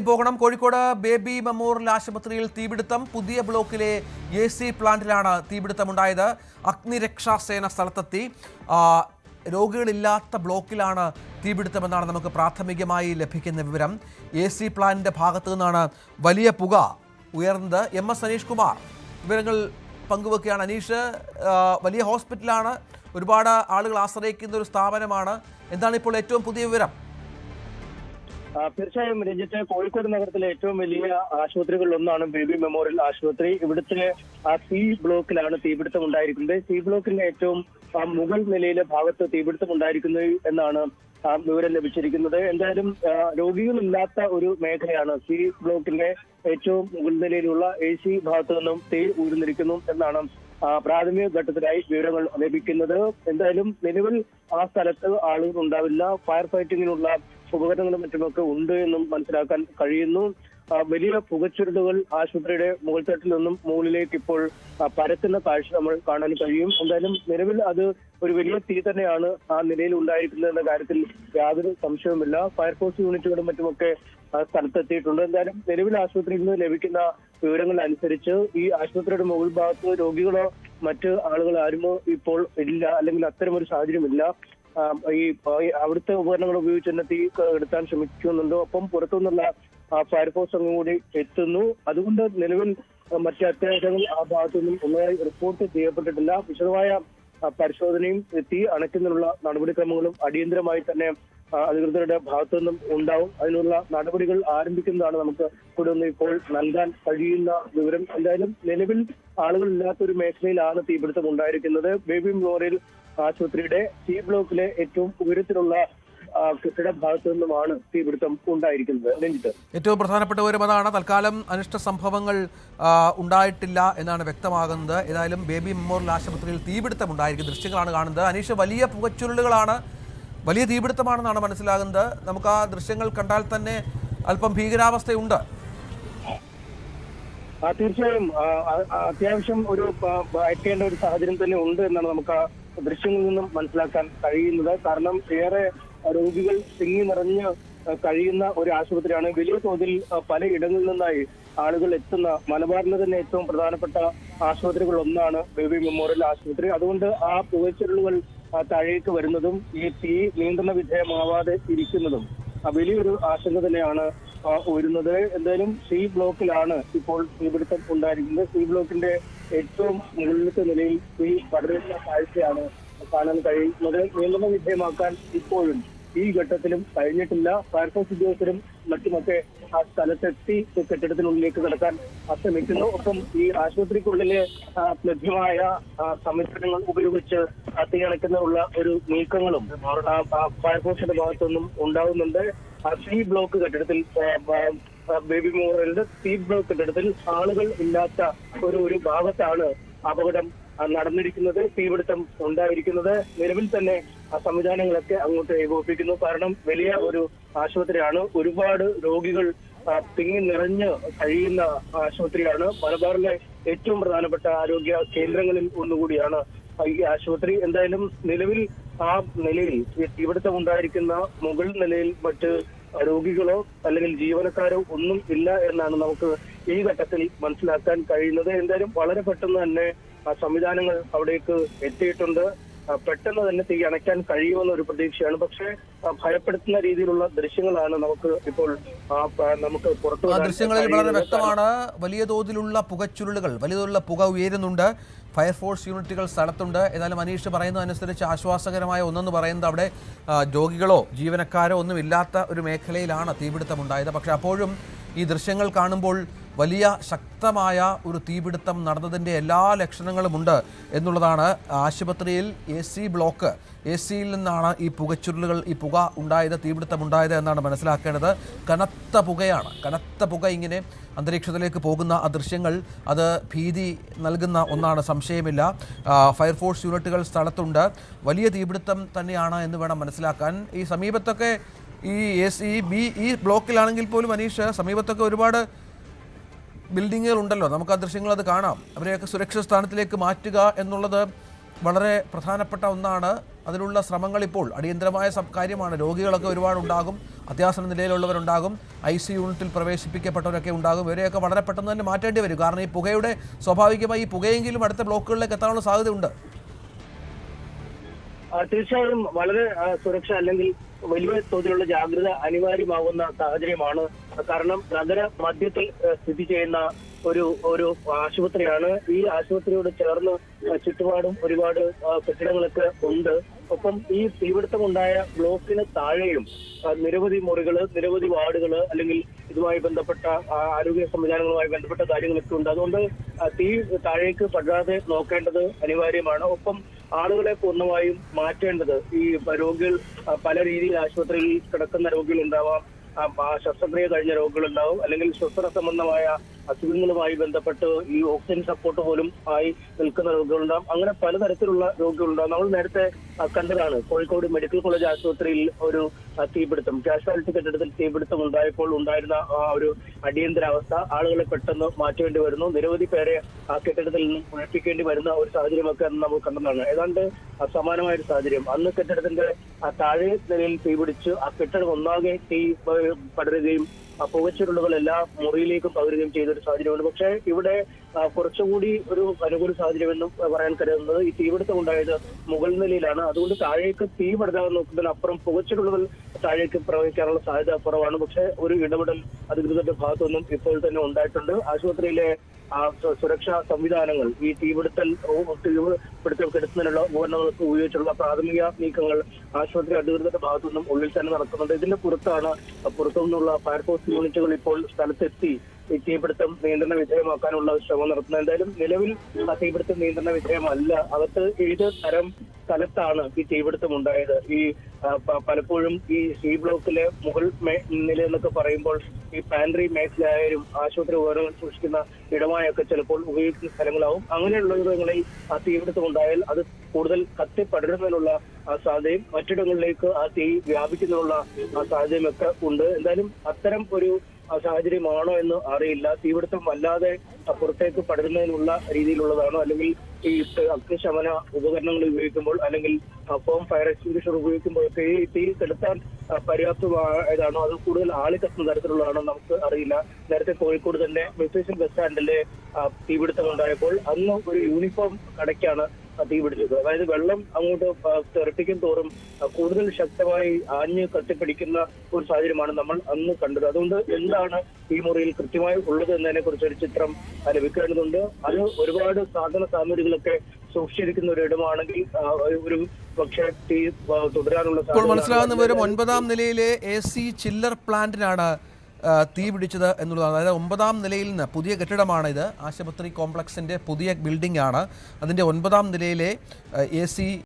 പോകണം. Kozhikode baby memorial ആശുപത്രിയിൽ തീപിടുത്തം. പുതിയ ബ്ലോക്കിലെ AC പ്ലാന്റിലാണ് തീപിടുത്തമുണ്ടായത്. അഗ്നിരക്ഷാസേന സ്ഥലത്തെത്തി. രോഗികളില്ലാത്ത ബ്ലോക്കിലാണ് തീപിടുത്തമെന്നാണ് നമുക്ക് പ്രാഥമികമായി ലഭിക്കുന്ന വിവരം. AC പ്ലാന്റിന്റെ ഭാഗത്തു നിന്നാണ് വലിയ പുക ഉയർന്നത്. MS അനീഷ് കുമാർ വിവരങ്ങൾ പങ്കുവെക്കുകയാണ്. അനീഷ്, വലിയ ഹോസ്പിറ്റലാണ്, ഒരുപാട് ആളുകൾ ആശ്രയിക്കുന്ന ഒരു സ്ഥാപനമാണ്. എന്താണ് ഇപ്പോൾ ഏറ്റവും പുതിയ വിവരം? തീർച്ചയായും രഞ്ജിത്ത്, കോഴിക്കോട് നഗരത്തിലെ ഏറ്റവും വലിയ ആശുപത്രികളിൽ ഒന്നാണ് ബേബി മെമ്മോറിയൽ ആശുപത്രി. ഇവിടുത്തെ C ബ്ലോക്കിലാണ് തീപിടുത്തം ഉണ്ടായിരിക്കുന്നത്. C ബ്ലോക്കിന്റെ ഏറ്റവും മുകൾ നിലയിലെ ഭാഗത്ത് തീപിടുത്തം ഉണ്ടായിരിക്കുന്നത് എന്നാണ് വിവരം ലഭിച്ചിരിക്കുന്നത്. എന്തായാലും രോഗികളില്ലാത്ത ഒരു മേഖലയാണ്. C ബ്ലോക്കിന്റെ ഏറ്റവും മുകൾ നിലയിലുള്ള AC ഭാഗത്തു നിന്നും തീ ഉയർന്നിരിക്കുന്നു എന്നാണ് പ്രാഥമിക ഘട്ടത്തിലായി വിവരങ്ങൾ ലഭിക്കുന്നത്. എന്തായാലും നിലവിൽ ആ സ്ഥലത്ത് ആളുകൾ ഉണ്ടാവില്ല. ഫയർ ഫൈറ്റിങ്ങിനുള്ള ഉപകരണങ്ങളും മറ്റുമൊക്കെ ഉണ്ട് എന്നും മനസ്സിലാക്കാൻ കഴിയുന്നു. വലിയ പുകച്ചുരുളുകൾ ആശുപത്രിയുടെ മുകൾ തട്ടിൽ നിന്നും മുകളിലേക്ക് ഇപ്പോൾ പരത്തുന്ന കാഴ്ച നമ്മൾ കാണാൻ കഴിയും. എന്തായാലും നിലവിൽ അത് ഒരു വലിയ തീ തന്നെയാണ് ആ നിലയിൽ ഉണ്ടായിരിക്കുന്നത് എന്ന കാര്യത്തിൽ യാതൊരു സംശയവുമില്ല. ഫയർഫോഴ്സ് യൂണിറ്റുകളും മറ്റുമൊക്കെ സ്ഥലത്തെത്തിയിട്ടുണ്ട്. എന്തായാലും നിലവിൽ ആശുപത്രിയിൽ നിന്ന് ലഭിക്കുന്ന വിവരങ്ങൾ അനുസരിച്ച് ഈ ആശുപത്രിയുടെ മുകൾ ഭാഗത്ത് രോഗികളോ മറ്റ് ആളുകൾ ആരുമോ ഇപ്പോൾ ഇല്ല, അല്ലെങ്കിൽ അത്തരമൊരു സാഹചര്യമില്ല. അവിടുത്തെ ഉപകരണങ്ങൾ ഉപയോഗിച്ച് തന്നെ തീ എടുത്താൻ ശ്രമിക്കുന്നുണ്ട്. ഒപ്പം പുറത്തുനിന്നുള്ള ഫയർഫോഴ്സ് അങ്ങ് കൂടി എത്തുന്നു. അതുകൊണ്ട് നിലവിൽ മറ്റ് അത്യാവശ്യങ്ങൾ ആ ഭാഗത്തുനിന്നും ഒന്നായി റിപ്പോർട്ട് ചെയ്യപ്പെട്ടിട്ടില്ല. വിശദമായ പരിശോധനയും തീ അണയ്ക്കുന്നതിനുള്ള നടപടിക്രമങ്ങളും അടിയന്തരമായി തന്നെ അധികൃതരുടെ ഭാഗത്തു നിന്നും ഉണ്ടാവും. അതിനുള്ള നടപടികൾ ആരംഭിക്കുന്നതാണ് നമുക്ക് ഇവിടെ നിന്ന് ഇപ്പോൾ നൽകാൻ കഴിയുന്ന വിവരം. എന്തായാലും നിലവിൽ ആളുകളില്ലാത്തൊരു മേഖലയിലാണ് തീപിടുത്തം ഉണ്ടായിരിക്കുന്നത്. ബേബി മെമ്മോറിയൽ ആശുപത്രിയുടെ C ബ്ലോക്കിലെ ഏറ്റവും ഉയരത്തിലുള്ള കെട്ടിട ഭാഗത്തു നിന്നുമാണ് തീപിടുത്തം ഉണ്ടായിരിക്കുന്നത്. രഞ്ജിത്ത്, ഏറ്റവും പ്രധാനപ്പെട്ട വിവരം അതാണ്. തൽക്കാലം അനിഷ്ട സംഭവങ്ങൾ ഉണ്ടായിട്ടില്ല എന്നാണ് വ്യക്തമാകുന്നത്. ഏതായാലും ബേബി മെമ്മോറിയൽ ആശുപത്രിയിൽ തീപിടുത്തം ഉണ്ടായിരിക്കുന്ന ദൃശ്യങ്ങളാണ് കാണുന്നത്. അനീഷ്, വലിയ പുകച്ചുരുളുകളാണ്, വലിയ തീപിടുത്തമാണെന്നാണ് മനസ്സിലാകുന്നത്. നമുക്ക് ആ ദൃശ്യങ്ങൾ കണ്ടാൽ തന്നെ അല്പം ഭീകരാവസ്ഥയുണ്ട്. തീർച്ചയായും അത്യാവശ്യം ഒരു ഭയക്കേണ്ട ഒരു സാഹചര്യം തന്നെ ഉണ്ട് എന്നാണ് നമുക്ക് ആ ദൃശ്യങ്ങളിൽ നിന്നും മനസ്സിലാക്കാൻ കഴിയുന്നത്. കാരണം ഏറെ രോഗികൾ തിങ്ങി നിറഞ്ഞ് കഴിയുന്ന ഒരു ആശുപത്രിയാണ്. വലിയ തോതിൽ പല ഇടങ്ങളിൽ നിന്നായി ആളുകൾ എത്തുന്ന മലബാറിലെ തന്നെ ഏറ്റവും പ്രധാനപ്പെട്ട ആശുപത്രികളിൽ ഒന്നാണ് ബേബി മെമ്മോറിയൽ ആശുപത്രി. അതുകൊണ്ട് ആ പുകച്ചുരുളുകൾ താഴേക്ക് വരുന്നതും ഈ തീ നിയന്ത്രണ വിധേയമാവാതെ ഇരിക്കുന്നതും വലിയൊരു ആശങ്ക തന്നെയാണ് ഉയരുന്നത്. എന്തായാലും C ബ്ലോക്കിലാണ് ഇപ്പോൾ തീപിടുത്തം ഉണ്ടായിരിക്കുന്നത്. C ബ്ലോക്കിന്റെ ഏറ്റവും മുകളിലത്തെ നിലയിൽ തീ പടരുന്ന കാഴ്ചയാണ് കാണാൻ കഴിയുന്നത്. നിയന്ത്രണ വിധേയമാക്കാൻ ഇപ്പോഴും ഈ ഘട്ടത്തിലും കഴിഞ്ഞിട്ടില്ല. ഫയർഫോഴ്സ് ഉദ്യോഗസ്ഥരും മറ്റുമൊക്കെ ആ സ്ഥലത്തെത്തി കെട്ടിടത്തിനുള്ളിലേക്ക് കടക്കാൻ ശ്രമിക്കുന്നു. ഒപ്പം ഈ ആശുപത്രിക്കുള്ളിലെ ലഭ്യമായ സംവിധാനങ്ങൾ ഉപയോഗിച്ച് തീ അണയ്ക്കുന്നതിനുള്ള ഒരു നീക്കങ്ങളും ഫയർഫോഴ്സിന്റെ ഭാഗത്തുനിന്നും ഉണ്ടാകുന്നുണ്ട്. C ബ്ലോക്ക് കെട്ടിടത്തിൽ ബേബി മെമ്മോറിയലിന്റെ C ബ്ലോക്ക് കെട്ടിടത്തിൽ ആളുകൾ ഇല്ലാത്ത ഒരു ഭാഗത്താണ് അപകടം നടന്നിരിക്കുന്നത്, തീപിടുത്തം ഉണ്ടായിരിക്കുന്നത്. നിലവിൽ തന്നെ സംവിധാനങ്ങളൊക്കെ അങ്ങോട്ട് ഏകോപിപ്പിക്കുന്നു. കാരണം വലിയ ഒരു ആശുപത്രിയാണ്, ഒരുപാട് രോഗികൾ തിങ്ങി നിറഞ്ഞ് കഴിയുന്ന ആശുപത്രിയാണ്. മലബാറിലെ ഏറ്റവും പ്രധാനപ്പെട്ട ആരോഗ്യ കേന്ദ്രങ്ങളിൽ ഒന്നുകൂടിയാണ് ഈ ആശുപത്രി. എന്തായാലും നിലവിൽ ആ നിലയിൽ തീപിടുത്തം ഉണ്ടായിരിക്കുന്ന മുകൾ നിലയിൽ മറ്റ് രോഗികളോ അല്ലെങ്കിൽ ജീവനക്കാരോ ഒന്നും ഇല്ല എന്നാണ് നമുക്ക് ഈ ഘട്ടത്തിൽ മനസ്സിലാക്കാൻ കഴിയുന്നത്. എന്തായാലും വളരെ പെട്ടെന്ന് തന്നെ സംവിധാനങ്ങൾ അവിടേക്ക് എത്തിയിട്ടുണ്ട്. പെട്ടെന്ന് തന്നെ തീ അണയ്ക്കാൻ കഴിയുമെന്ന ഒരു പ്രതീക്ഷയാണ്. പക്ഷേ ഭയപ്പെടുത്തുന്ന രീതിയിലുള്ള ദൃശ്യങ്ങളാണ് നമുക്ക് ഇപ്പോൾ പുറത്തു ദൃശ്യങ്ങളിൽ വളരെ വ്യക്തമാണ്. വലിയ തോതിലുള്ള പുകച്ചുരുളുകൾ, വലിയ തോതിലുള്ള പുക ഉയരുന്നുണ്ട്. ഫയർഫോഴ്സ് യൂണിറ്റുകൾ സ്ഥലത്തുണ്ട്. ഏതായാലും അനീഷ് പറയുന്നതനുസരിച്ച് ആശ്വാസകരമായ ഒന്നെന്ന് പറയുന്നത് അവിടെ രോഗികളോ ജീവനക്കാരോ ഒന്നും ഇല്ലാത്ത ഒരു മേഖലയിലാണ് തീപിടുത്തമുണ്ടായത്. പക്ഷേ അപ്പോഴും ഈ ദൃശ്യങ്ങൾ കാണുമ്പോൾ വലിയ ശക്തമായ ഒരു തീപിടുത്തം നടന്നതിൻ്റെ എല്ലാ ലക്ഷണങ്ങളുമുണ്ട് എന്നുള്ളതാണ്. ആശുപത്രിയിൽ AC ബ്ലോക്ക്, AC-യിൽ നിന്നാണ് ഈ പുകച്ചുരുളുകൾ, ഈ പുക ഉണ്ടായത്, തീപിടുത്തം ഉണ്ടായത് എന്നാണ് മനസ്സിലാക്കേണ്ടത്. കനത്ത പുകയാണ്, കനത്ത പുക ഇങ്ങനെ അന്തരീക്ഷത്തിലേക്ക് പോകുന്ന ആ ദൃശ്യങ്ങൾ അത് ഭീതി നൽകുന്ന ഒന്നാണ്, സംശയമില്ല. ഫയർഫോഴ്സ് യൂണിറ്റുകൾ സ്ഥലത്തുണ്ട്. വലിയ തീപിടുത്തം തന്നെയാണ് എന്ന് വേണം മനസ്സിലാക്കാൻ. ഈ സമീപത്തൊക്കെ ഈ ബ്ലോക്കിലാണെങ്കിൽ പോലും അനീഷ്, സമീപത്തൊക്കെ ഒരുപാട് ബിൽഡിങ്ങുകൾ ഉണ്ടല്ലോ, നമുക്ക് ആ ദൃശ്യങ്ങൾ അത് കാണാം. അവരെയൊക്കെ സുരക്ഷിത സ്ഥാനത്തിലേക്ക് മാറ്റുക എന്നുള്ളത് വളരെ പ്രധാനപ്പെട്ട ഒന്നാണ്. അതിനുള്ള ശ്രമങ്ങൾ ഇപ്പോൾ അടിയന്തരമായ കാര്യമാണ്. രോഗികളൊക്കെ ഒരുപാടുണ്ടാകും, അത്യാസന്ന നിലയിലുള്ളവരുണ്ടാകും, IC യൂണിറ്റിൽ പ്രവേശിപ്പിക്കപ്പെട്ടവരൊക്കെ ഉണ്ടാകും. ഇവരെയൊക്കെ വളരെ പെട്ടെന്ന് തന്നെ മാറ്റേണ്ടി വരും. കാരണം ഈ പുകയുടെ സ്വാഭാവികമായി ഈ പുകയെങ്കിലും അടുത്ത ബ്ലോക്കുകളിലേക്ക് എത്താനുള്ള സാധ്യതയുണ്ട്. തീർച്ചയായും വളരെ സുരക്ഷ അല്ലെങ്കിൽ വലിയ തോതിലുള്ള ജാഗ്രത അനിവാര്യമാകുന്ന സാഹചര്യമാണ്. കാരണം നഗര മധ്യത്തിൽ സ്ഥിതി ചെയ്യുന്ന ഒരു ആശുപത്രിയാണ്. ഈ ആശുപത്രിയോട് ചേർന്ന് ചുറ്റുപാടും ഒരുപാട് കെട്ടിടങ്ങളൊക്കെ ഉണ്ട്. ഒപ്പം ഈ തീപിടുത്തമുണ്ടായ ബ്ലോക്കിന് താഴെയും നിരവധി മുറികള്, നിരവധി വാർഡുകള്, അല്ലെങ്കിൽ ഇതുമായി ബന്ധപ്പെട്ട ആരോഗ്യ സംവിധാനങ്ങളുമായി ബന്ധപ്പെട്ട കാര്യങ്ങളൊക്കെ ഉണ്ട്. അതുകൊണ്ട് തീ താഴേക്ക് പടാതെ നോക്കേണ്ടത് അനിവാര്യമാണ്. ഒപ്പം ആളുകളെ പൂർണ്ണമായും മാറ്റേണ്ടത്. ഈ രോഗികൾ പല രീതിയിൽ ആശുപത്രിയിൽ കിടക്കുന്ന രോഗികളുണ്ടാവാം, ശസ്ത്രക്രിയ കഴിഞ്ഞ രോഗികളുണ്ടാവും, അല്ലെങ്കിൽ ശ്വസന സംബന്ധമായ അസുഖങ്ങളുമായി ബന്ധപ്പെട്ട് ഈ ഓക്സിജൻ സപ്പോർട്ട് പോലും ആയി നിൽക്കുന്ന രോഗികളുണ്ടാവും. അങ്ങനെ പലതരത്തിലുള്ള രോഗികളുണ്ടാവും. നമ്മൾ നേരത്തെ കണ്ടതാണ് കോഴിക്കോട് മെഡിക്കൽ കോളേജ് ആശുപത്രിയിൽ ഒരു തീപിടുത്തം, കാഷ്വാലിറ്റി കെട്ടിടത്തിൽ തീപിടുത്തം ഉണ്ടായപ്പോൾ ഉണ്ടായിരുന്ന ഒരു അടിയന്തരാവസ്ഥ. ആളുകളെ പെട്ടെന്ന് മാറ്റേണ്ടി വരുന്നു, നിരവധി പേരെ ആ കെട്ടിടത്തിൽ നിന്നും ഒഴിപ്പിക്കേണ്ടി വരുന്ന ഒരു സാഹചര്യമൊക്കെ അന്ന് നമ്മൾ കണ്ടതാണ്. ഏതാണ്ട് സമാനമായ ഒരു സാഹചര്യം. അന്ന് കെട്ടിടത്തിന്റെ താഴെ നിലയിൽ തീപിടിച്ച് ആ കെട്ടിടം ഒന്നാകെ തീ പടരുകയും പുകച്ചുരുളുകൾ എല്ലാ മുറിയിലേക്കും പകരുകയും ചെയ്തൊരു സാഹചര്യമുണ്ട്. പക്ഷേ ഇവിടെ കുറച്ചുകൂടി ഒരു അനുകൂല സാഹചര്യം എന്നും പറയാൻ കരുതുന്നത് ഈ തീപിടുത്തം ഉണ്ടായത് മുകൾ നിലയിലാണ്. അതുകൊണ്ട് താഴേക്ക് തീ പടരാൻ നോക്കുന്നതിനപ്പുറം പുകച്ചുരുളുകൾ താഴേക്ക് പ്രവഹിക്കാനുള്ള സാധ്യത കുറവാണ്. പക്ഷേ ഒരു ഇടപെടൽ അധികൃതരുടെ ഭാഗത്തുനിന്നും ഇപ്പോൾ തന്നെ ഉണ്ടായിട്ടുണ്ട്. ആശുപത്രിയിലെ സുരക്ഷാ സംവിധാനങ്ങൾ, ഈ തീപിടുത്തം കെടുത്തുന്നതിനുള്ള ഉപകരണങ്ങൾക്ക് ഉപയോഗിച്ചുള്ള പ്രാഥമിക നീക്കങ്ങൾ ആശുപത്രി അധികൃതരുടെ ഭാഗത്തുനിന്നും ഉള്ളിൽ തന്നെ നടക്കുന്നുണ്ട്. ഇതിന്റെ പുറത്തു നിന്നുള്ള ഫയർഫോഴ്സ് യൂണിറ്റുകൾ ഇപ്പോൾ സ്ഥലത്തെത്തി ഈ തീപിടുത്തം നിയന്ത്രണ വിധേയമാക്കാനുള്ള ശ്രമം നടത്തുന്നത്. എന്തായാലും നിലവിൽ ആ തീപിടുത്തം നിയന്ത്രണ വിധേയമല്ല. അകത്ത് ഏത് തരം സ്ഥലത്താണ് ഈ തീപിടുത്തം ഉണ്ടായത്? ഈ പലപ്പോഴും ഈ സി ബ്ലോക്കിലെ മുകൾ നില എന്നൊക്കെ പറയുമ്പോൾ ഈ പാൻട്രി മേഖലയായാലും ആശുപത്രി ഉപകരണങ്ങൾ സൂക്ഷിക്കുന്ന ഇടമായൊക്കെ ചിലപ്പോൾ ഉപയോഗിക്കുന്ന സ്ഥലങ്ങളാവും. അങ്ങനെയുള്ള ഇടങ്ങളിൽ ആ തീപിടുത്തം ഉണ്ടായാൽ അത് കൂടുതൽ കത്തി പടരുന്നതിനുള്ള സാധ്യതയും മറ്റിടങ്ങളിലേക്ക് ആ തീ വ്യാപിക്കുന്നതിനുള്ള സാധ്യതയും ഒക്കെ ഉണ്ട്. എന്തായാലും അത്തരം ഒരു സാഹചര്യമാണോ എന്ന് അറിയില്ല. തീപിടുത്തം വല്ലാതെ പുറത്തേക്ക് പടരുന്നതിനുള്ള രീതിയിലുള്ളതാണോ, അല്ലെങ്കിൽ ഈ അഗ്നിശമന ഉപകരണങ്ങൾ ഉപയോഗിക്കുമ്പോൾ, അല്ലെങ്കിൽ ഫോം ഫയർ എക്സ്റ്റിംഗ്വിഷർ ഉപയോഗിക്കുമ്പോഴൊക്കെ ഈ തീ കെടുത്താൻ പര്യാപ്തമായതാണോ, അത് കൂടുതൽ ആളിക്കത്തുന്ന തരത്തിലുള്ളതാണോ നമുക്ക് അറിയില്ല. നേരത്തെ കോഴിക്കോട് തന്നെ മ്യൂസിയം ബസ് സ്റ്റാൻഡിലെ തീപിടുത്തം ഉണ്ടായപ്പോൾ അന്ന് ഒരു യൂണിഫോം കടയ്ക്കാണ് തീ പിടിച്ചത്. അതായത് വെള്ളം അങ്ങോട്ട് തെറിപ്പിക്കും തോറും കൂടുതൽ ശക്തമായി ആഞ്ഞ് കത്തിപ്പിടിക്കുന്ന ഒരു സാഹചര്യമാണ് നമ്മൾ അന്ന് കണ്ടത്. അതുകൊണ്ട് എന്താണ് ഈ മുറിയിൽ കൃത്യമായി ഉള്ളത് എന്നതിനെ കുറിച്ച് ഒരു ചിത്രം ലഭിക്കേണ്ടതുണ്ട്. അത് ഒരുപാട് സാധന സാമഗ്രികളൊക്കെ സൂക്ഷിച്ചിരിക്കുന്ന ഒരു ഇടമാണെങ്കിൽ ഒരു പക്ഷേ തീ തുടരാനുള്ള ഇപ്പോൾ മനസ്സിലാകുന്ന വിവരം 9ാം നിലയിലെ AC ചില്ലർ പ്ലാന്റിനാണ് തീ പിടിച്ചത് എന്നുള്ളതാണ്. അതായത് 9ാം നിലയിൽ നിന്ന്, പുതിയ കെട്ടിടമാണ് ഇത്, ആശുപത്രി കോംപ്ലക്സിൻ്റെ പുതിയ ബിൽഡിംഗ് ആണ്. അതിൻ്റെ 9ാം നിലയിലെ AC